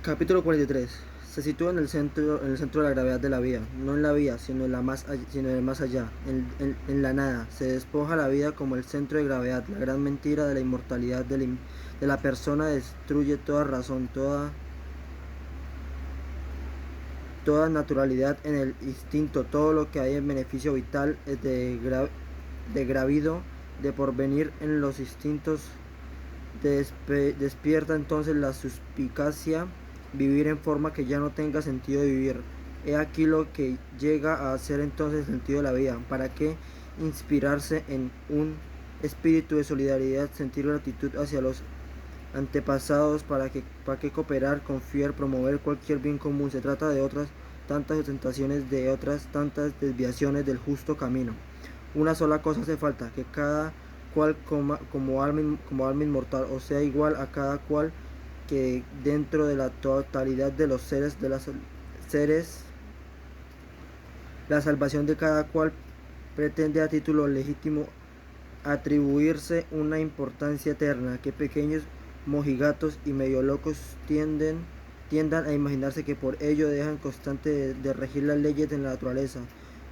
Capítulo 43. Se sitúa en el centro de la gravedad de la vida, no en la vida, sino en el más allá, en la nada. Se despoja la vida como el centro de gravedad. La gran mentira de la inmortalidad de la persona destruye toda razón, toda naturalidad en el instinto, todo lo que hay en beneficio vital es de gravido, de porvenir en los instintos. Despierta entonces la suspicacia, vivir en forma que ya no tenga sentido de vivir. He aquí lo que llega a ser entonces el sentido de la vida. ¿Para qué inspirarse en un espíritu de solidaridad, sentir gratitud hacia los antepasados? ¿Para qué cooperar, confiar, promover cualquier bien común? Se trata de otras tantas ostentaciones, de otras tantas desviaciones del justo camino. Una sola cosa hace falta, que cada cual como alma inmortal, o sea, igual a cada cual, que dentro de la totalidad de los seres, la salvación de cada cual pretende a título legítimo atribuirse una importancia eterna, que pequeños mojigatos y medio locos tiendan a imaginarse que por ello dejan constante de regir las leyes de la naturaleza.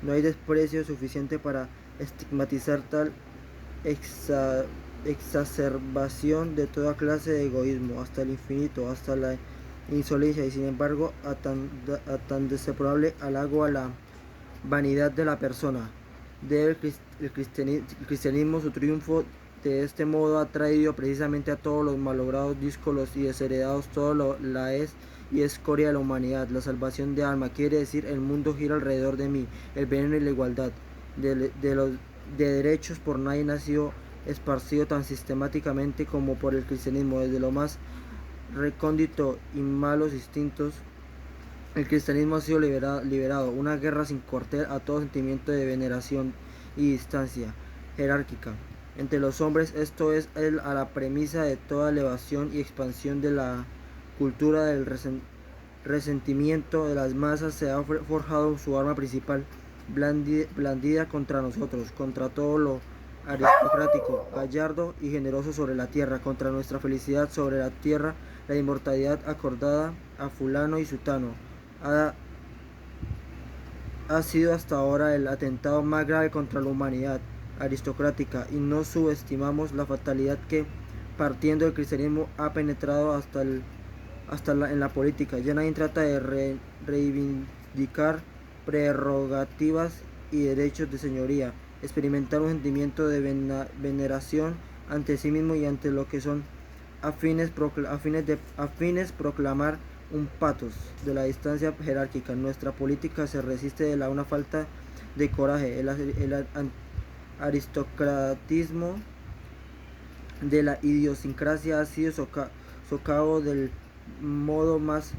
No hay desprecio suficiente para estigmatizar tal exacerbación de toda clase de egoísmo, hasta el infinito, hasta la insolencia, y sin embargo a tan desaprobable halago a la vanidad de la persona. Debe el cristianismo su triunfo de este modo ha traído precisamente a todos los malogrados, díscolos y desheredados todo la es y escoria de la humanidad. La salvación de alma quiere decir el mundo gira alrededor de mí, el veneno y la igualdad de derechos por nadie nació esparcido tan sistemáticamente como por el cristianismo. Desde lo más recóndito y malos instintos, el cristianismo ha sido liberado, una guerra sin cuartel a todo sentimiento de veneración y distancia jerárquica entre los hombres. Esto es a la premisa de toda elevación y expansión de la cultura del resentimiento de las masas. Se ha forjado su arma principal, blandida contra nosotros, contra todo lo aristocrático, gallardo y generoso sobre la tierra, contra nuestra felicidad sobre la tierra, la inmortalidad acordada a fulano y sutano. Ha sido hasta ahora el atentado más grave contra la humanidad aristocrática, y no subestimamos la fatalidad que, partiendo del cristianismo, ha penetrado en la política. Ya nadie trata de reivindicar prerrogativas y derechos de señoría, experimentar un sentimiento de veneración ante sí mismo y ante lo que son afines proclamar un patos de la distancia jerárquica. Nuestra política se resiste de una falta de coraje. El aristocratismo de la idiosincrasia ha sido socavo del modo más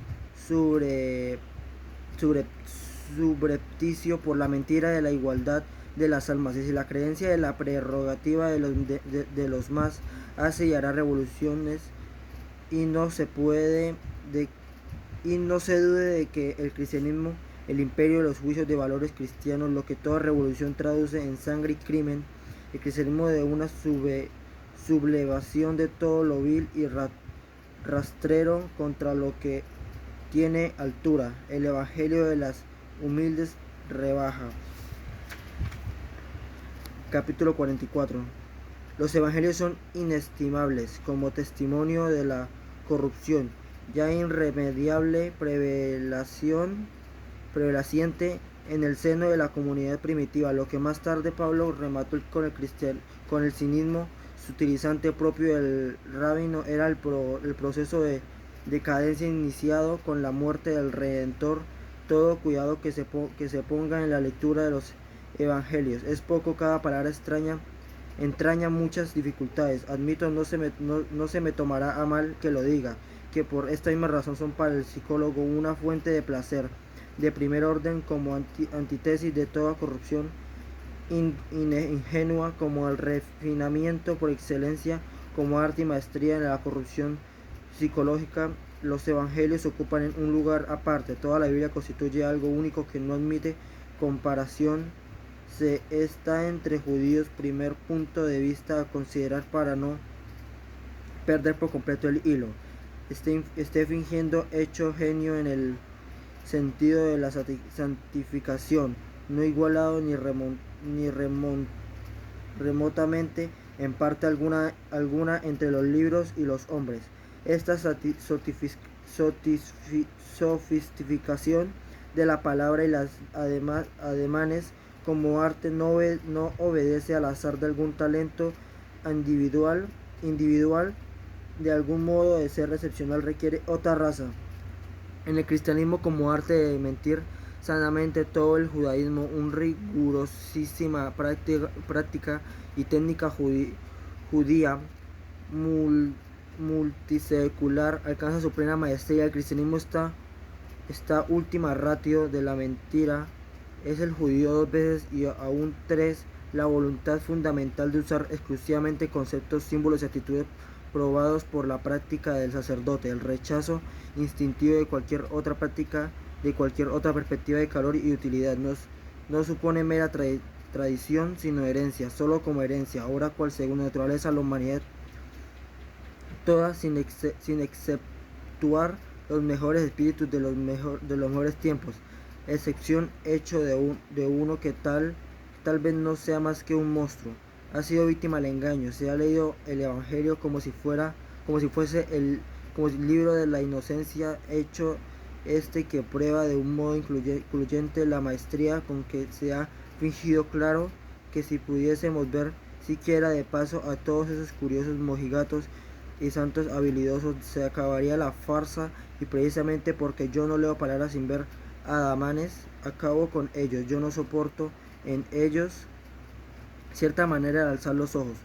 subrepticio por la mentira de la igualdad de las almas. Y si la creencia de la prerrogativa de los más hace y hará revoluciones, y no se dude de que el cristianismo, el imperio de los juicios de valores cristianos, lo que toda revolución traduce en sangre y crimen, el cristianismo de una sublevación de todo lo vil y rastrero contra lo que tiene altura. El evangelio de las humildes rebaja. Capítulo 44. Los evangelios son inestimables como testimonio de la corrupción ya irremediable prevaleciente en el seno de la comunidad primitiva, lo que más tarde Pablo remató con el cinismo sutilizante propio del rabino. Era el proceso de decadencia iniciado con la muerte del Redentor. Todo cuidado que se ponga en la lectura de los evangelios es poco, cada palabra entraña muchas dificultades. Admito, no se me tomará a mal que lo diga, que por esta misma razón son para el psicólogo una fuente de placer de primer orden, como antítesis de toda corrupción ingenua, como el refinamiento por excelencia, como arte y maestría en la corrupción psicológica. Los evangelios ocupan un lugar aparte. Toda la Biblia constituye algo único que no admite comparación. Se está entre judíos, primer punto de vista a considerar para no perder por completo el hilo. esté fingiendo hecho genio en el sentido de la santificación, no igualado remotamente en parte alguna entre los libros y los hombres. Esta sofisticación de la palabra y las ademanes como arte no obedece al azar de algún talento individual, de algún modo de ser excepcional requiere otra raza. En el cristianismo como arte de mentir sanamente, todo el judaísmo, una rigurosísima práctica y técnica judía multisecular, alcanza su plena maestría. El cristianismo esta última ratio de la mentira es el judío 2 veces y aún 3 la voluntad fundamental de usar exclusivamente conceptos, símbolos y actitudes probados por la práctica del sacerdote, el rechazo instintivo de cualquier otra práctica, de cualquier otra perspectiva de calor y utilidad. No supone mera tradición, sino herencia, solo como herencia, obra cual según naturaleza la humanidad toda, sin exceptuar los mejores espíritus de los mejores tiempos, excepción hecho de uno que tal vez no sea más que un monstruo. Ha sido víctima del engaño, se ha leído el Evangelio como si fuese el libro de la inocencia, hecho que prueba de un modo incluyente la maestría con que se ha fingido. Claro que si pudiésemos ver siquiera de paso a todos esos curiosos mojigatos y santos habilidosos, se acabaría la farsa, y precisamente porque yo no leo palabras sin ver adamanes, acabo con ellos. Yo no soporto en ellos cierta manera de alzar los ojos.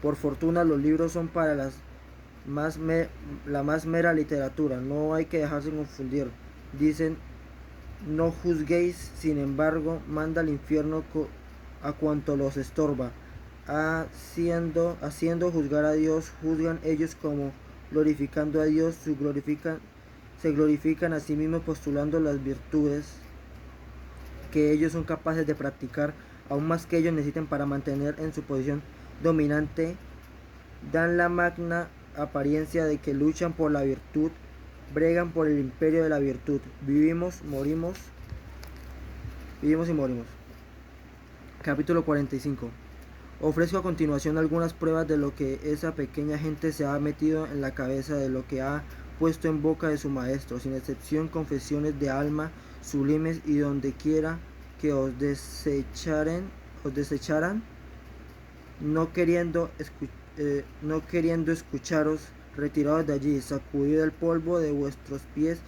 Por fortuna los libros son para la más mera literatura, no hay que dejarse confundir. Dicen, no juzguéis, sin embargo, manda al infierno a cuanto los estorba. Haciendo juzgar a Dios, juzgan ellos como glorificando a Dios, se glorifican a sí mismos postulando las virtudes que ellos son capaces de practicar, aún más que ellos necesiten para mantener en su posición dominante, dan la magna apariencia de que luchan por la virtud, bregan por el imperio de la virtud. Vivimos y morimos. Capítulo 45. Ofrezco a continuación algunas pruebas de lo que esa pequeña gente se ha metido en la cabeza, de lo que ha puesto en boca de su maestro, sin excepción confesiones de alma sublimes, y donde quiera que os desecharan, no queriendo escucharos, retirados de allí, sacudid el polvo de vuestros pies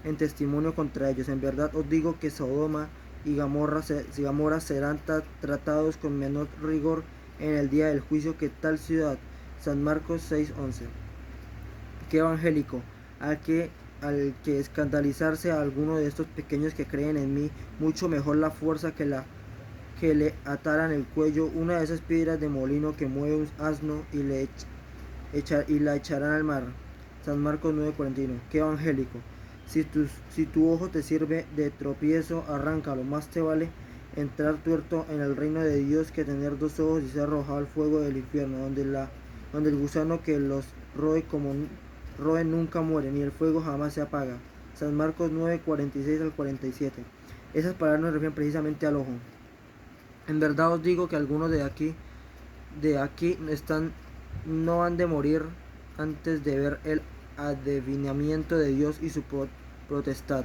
en testimonio contra ellos. En verdad os digo que Sodoma y Gomorra serán tratados con menor rigor en el día del juicio que tal ciudad. San Marcos 6:11. Qué evangélico, al que escandalizarse a alguno de estos pequeños que creen en mí, mucho mejor la fuerza que le ataran el cuello una de esas piedras de molino que mueve un asno y la echarán al mar. San Marcos 9:41. Qué evangélico. Si tu ojo te sirve de tropiezo, arráncalo. Más te vale entrar tuerto en el reino de Dios que tener 2 ojos y ser arrojado al fuego del infierno, donde el gusano que los roe nunca muere, ni el fuego jamás se apaga. San Marcos 9:46-47. Esas palabras nos refieren precisamente al ojo. En verdad os digo que algunos de aquí no han de morir antes de ver el adivinamiento de Dios y su potestad.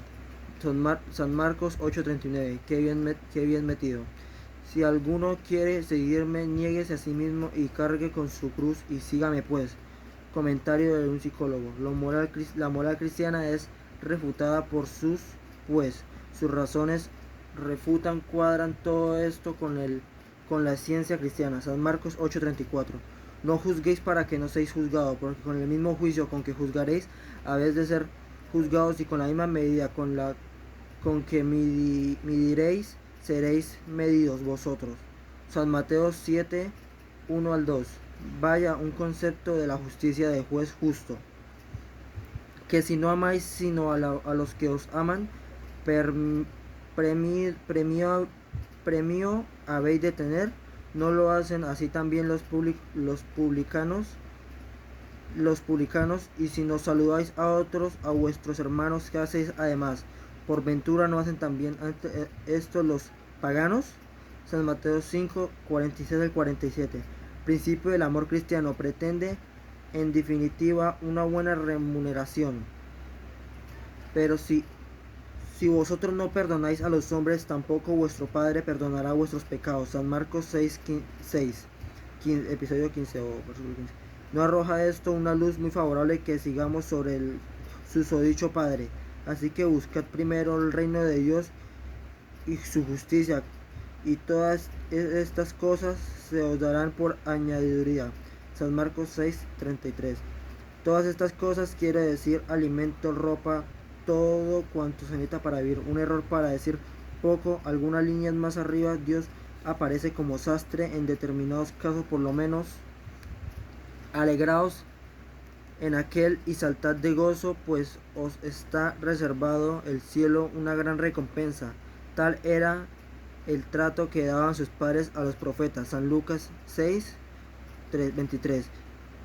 San Marcos 8:39. Qué bien metido. Si alguno quiere seguirme, niéguese a sí mismo y cargue con su cruz y sígame pues. Comentario de un psicólogo. La moral cristiana es refutada por sus razones cuadran todo esto con la ciencia cristiana. San Marcos 8:34. No juzguéis para que no seáis juzgados, porque con el mismo juicio con que juzgaréis, habéis de ser juzgados, y con la misma medida con que midiréis, seréis medidos vosotros. San Mateo 7:1-2. Vaya un concepto de la justicia de juez justo, que si no amáis sino a los que os aman, premio habéis de tener. ¿No lo hacen así también los publicanos los publicanos, y si no saludáis a otros, a vuestros hermanos, ¿qué hacéis además? ¿Por ventura no hacen también esto los paganos? San Mateo 5, 46 al 47. Principio del amor cristiano: pretende, en definitiva, una buena remuneración. Pero si vosotros no perdonáis a los hombres, tampoco vuestro Padre perdonará vuestros pecados. San Marcos 6, 15, episodio 15 o versículo 15. No arroja esto una luz muy favorable que sigamos sobre el susodicho Padre. Así que buscad primero el reino de Dios y su justicia, y todas estas cosas se os darán por añadiduría. San Marcos 6, 33. Todas estas cosas quiere decir alimento, ropa, todo cuanto se necesita para vivir. Un error para decir poco. Algunas líneas más arriba, Dios aparece como sastre en determinados casos, por lo menos. Alegraos en aquel y saltad de gozo, pues os está reservado el cielo una gran recompensa. Tal era el trato que daban sus padres a los profetas. San Lucas 6, 23.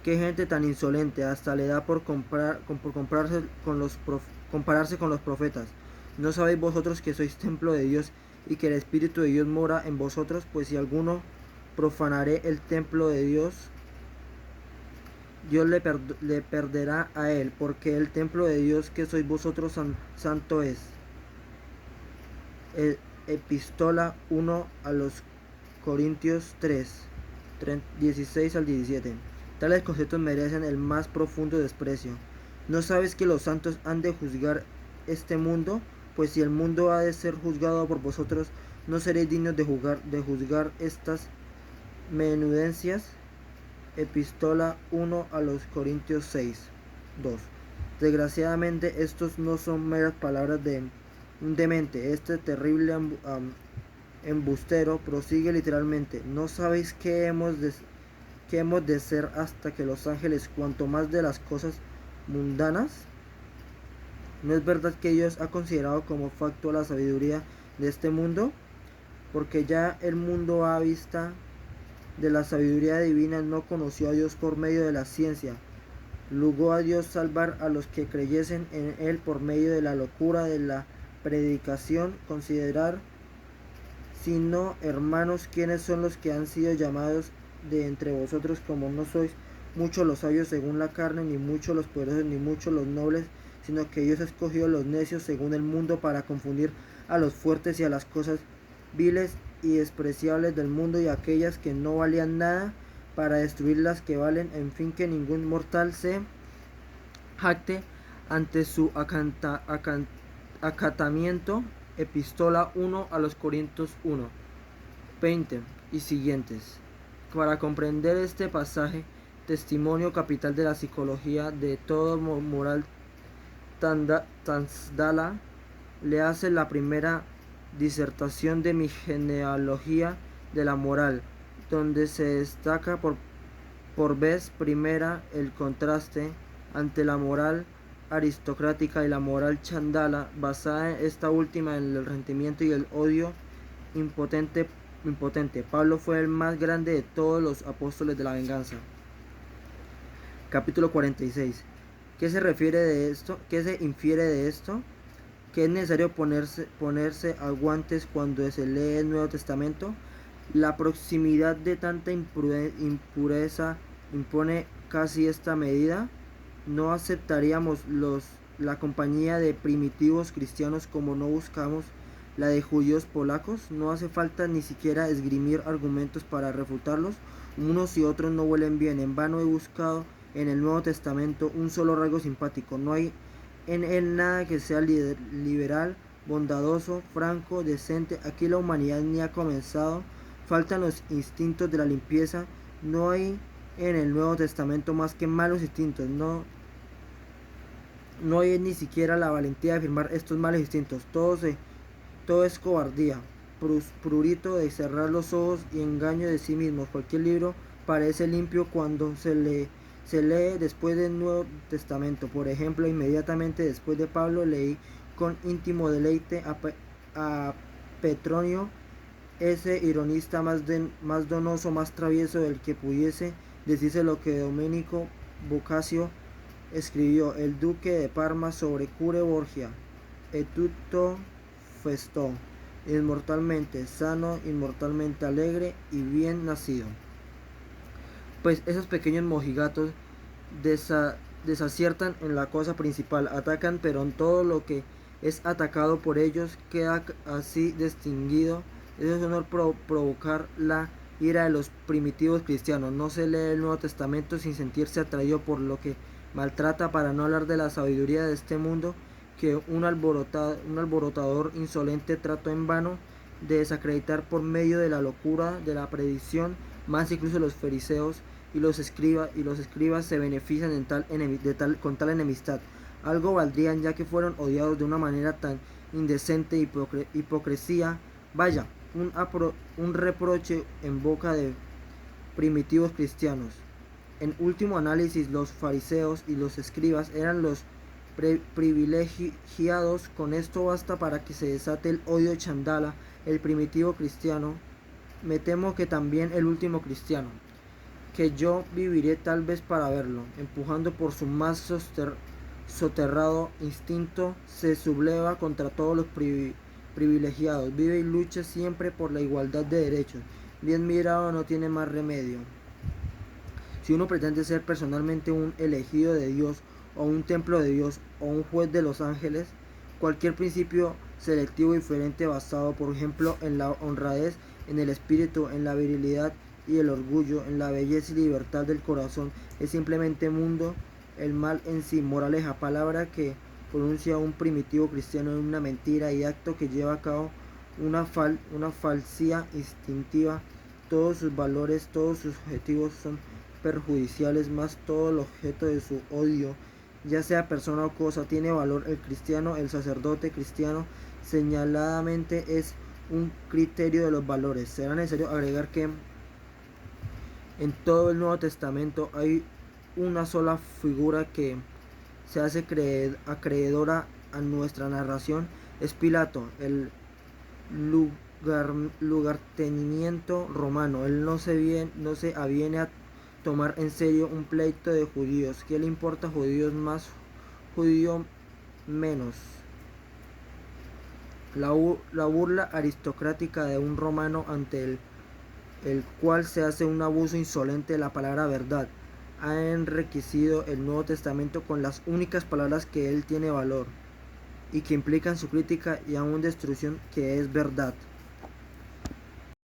Qué gente tan insolente, hasta le da por compararse con los profetas. ¿No sabéis vosotros que sois templo de Dios y que el Espíritu de Dios mora en vosotros? Pues si alguno profanare el templo de Dios, Dios le perderá a él, porque el templo de Dios que sois vosotros santo es. Epístola 1 a los Corintios 3, 16 al 17. Tales conceptos merecen el más profundo desprecio. ¿No sabes que los santos han de juzgar este mundo? Pues si el mundo ha de ser juzgado por vosotros, ¿no seréis dignos de juzgar estas menudencias? Epístola 1 a los Corintios 6, 2. Desgraciadamente estos no son meras palabras de un demente. Este terrible embustero prosigue literalmente: ¿no sabéis que hemos de ser hasta que los ángeles, cuanto más de las cosas mundanas? ¿No es verdad que Dios ha considerado como facto la sabiduría de este mundo? Porque ya el mundo a vista de la sabiduría divina no conoció a Dios por medio de la ciencia. Lugó a Dios salvar a los que creyesen en él por medio de la locura de la predicación. Considerar, sino, hermanos, quiénes son los que han sido llamados de entre vosotros, como no sois muchos los sabios según la carne, ni muchos los poderosos, ni muchos los nobles, sino que Dios ha escogido los necios según el mundo para confundir a los fuertes y a las cosas viles y despreciables del mundo, y aquellas que no valían nada, para destruir las que valen, en fin, que ningún mortal se jacte ante su acatamiento. Epístola 1 a los Corintios 1, 20 y siguientes. Para comprender este pasaje, testimonio capital de la psicología de todo moral, Tansdala le hace la primera disertación de mi genealogía de la moral, donde se destaca por vez primera el contraste ante la moral aristocrática y la moral chandala, basada en esta última en el resentimiento y el odio impotente. Pablo fue el más grande de todos los apóstoles de la venganza. Capítulo 46. ¿Qué se refiere de esto? ¿Qué se infiere de esto? Que es necesario ponerse a guantes cuando se lee el Nuevo Testamento. La proximidad de tanta impureza impone casi esta medida. No aceptaríamos la compañía de primitivos cristianos como no buscamos la de judíos polacos. No hace falta ni siquiera esgrimir argumentos para refutarlos. Unos y otros no huelen bien. En vano he buscado en el Nuevo Testamento un solo rasgo simpático. No hay en él nada que sea liberal, bondadoso, franco, decente. Aquí la humanidad ni ha comenzado. Faltan los instintos de la limpieza. No hay en el Nuevo Testamento más que malos instintos. No hay ni siquiera la valentía de afirmar estos malos instintos. Todo es cobardía, prurito de cerrar los ojos y engaño de sí mismos. Cualquier libro parece limpio cuando se lee después del Nuevo Testamento. Por ejemplo, inmediatamente después de Pablo leí con íntimo deleite a Petronio, ese ironista más donoso, más travieso del que pudiese decirse lo que Domenico Boccaccio escribió El duque de Parma sobre Cure Borgia, et tutto festo, inmortalmente sano, inmortalmente alegre y bien nacido. Pues esos pequeños mojigatos desaciertan en la cosa principal, atacan, pero en todo lo que es atacado por ellos queda así distinguido. Eso es honor provocar la ira de los primitivos cristianos. No se lee el Nuevo Testamento sin sentirse atraído por lo que maltrata, para no hablar de la sabiduría de este mundo, que un alborotador insolente trató en vano de desacreditar por medio de la locura de la predicción. Más incluso los fariseos y los escribas se benefician con tal enemistad. Algo valdrían, ya que fueron odiados de una manera tan indecente y hipocresía. Vaya, un reproche en boca de primitivos cristianos. En último análisis, los fariseos y los escribas eran los privilegiados. Con esto basta para que se desate el odio de Chandala, el primitivo cristiano. Me temo que también el último cristiano, que yo viviré tal vez para verlo, empujando por su más soterrado instinto, se subleva contra todos los privilegiados, vive y lucha siempre por la igualdad de derechos. Bien mirado, no tiene más remedio. Si uno pretende ser personalmente un elegido de Dios, o un templo de Dios, o un juez de los ángeles, cualquier principio selectivo diferente basado, por ejemplo, en la honradez, en el espíritu, en la virilidad y el orgullo, en la belleza y libertad del corazón, es simplemente mundo. El mal en sí, moraleja, palabra que pronuncia un primitivo cristiano, es una mentira y acto que lleva a cabo una falsía instintiva. Todos sus valores, todos sus objetivos son perjudiciales, más todo el objeto de su odio, ya sea persona o cosa, tiene valor. El cristiano, el sacerdote cristiano, señaladamente es un criterio de los valores. Será necesario agregar que en todo el Nuevo Testamento hay una sola figura que se hace acreedora a nuestra narración. Es Pilato, el lugartenimiento romano. Él no se aviene a tomar en serio un pleito de judíos. ¿Qué le importa? Judíos más, judío menos. La burla aristocrática de un romano ante el cual se hace un abuso insolente de la palabra verdad, ha enriquecido el Nuevo Testamento con las únicas palabras que él tiene valor y que implican su crítica y aún destrucción, que es verdad.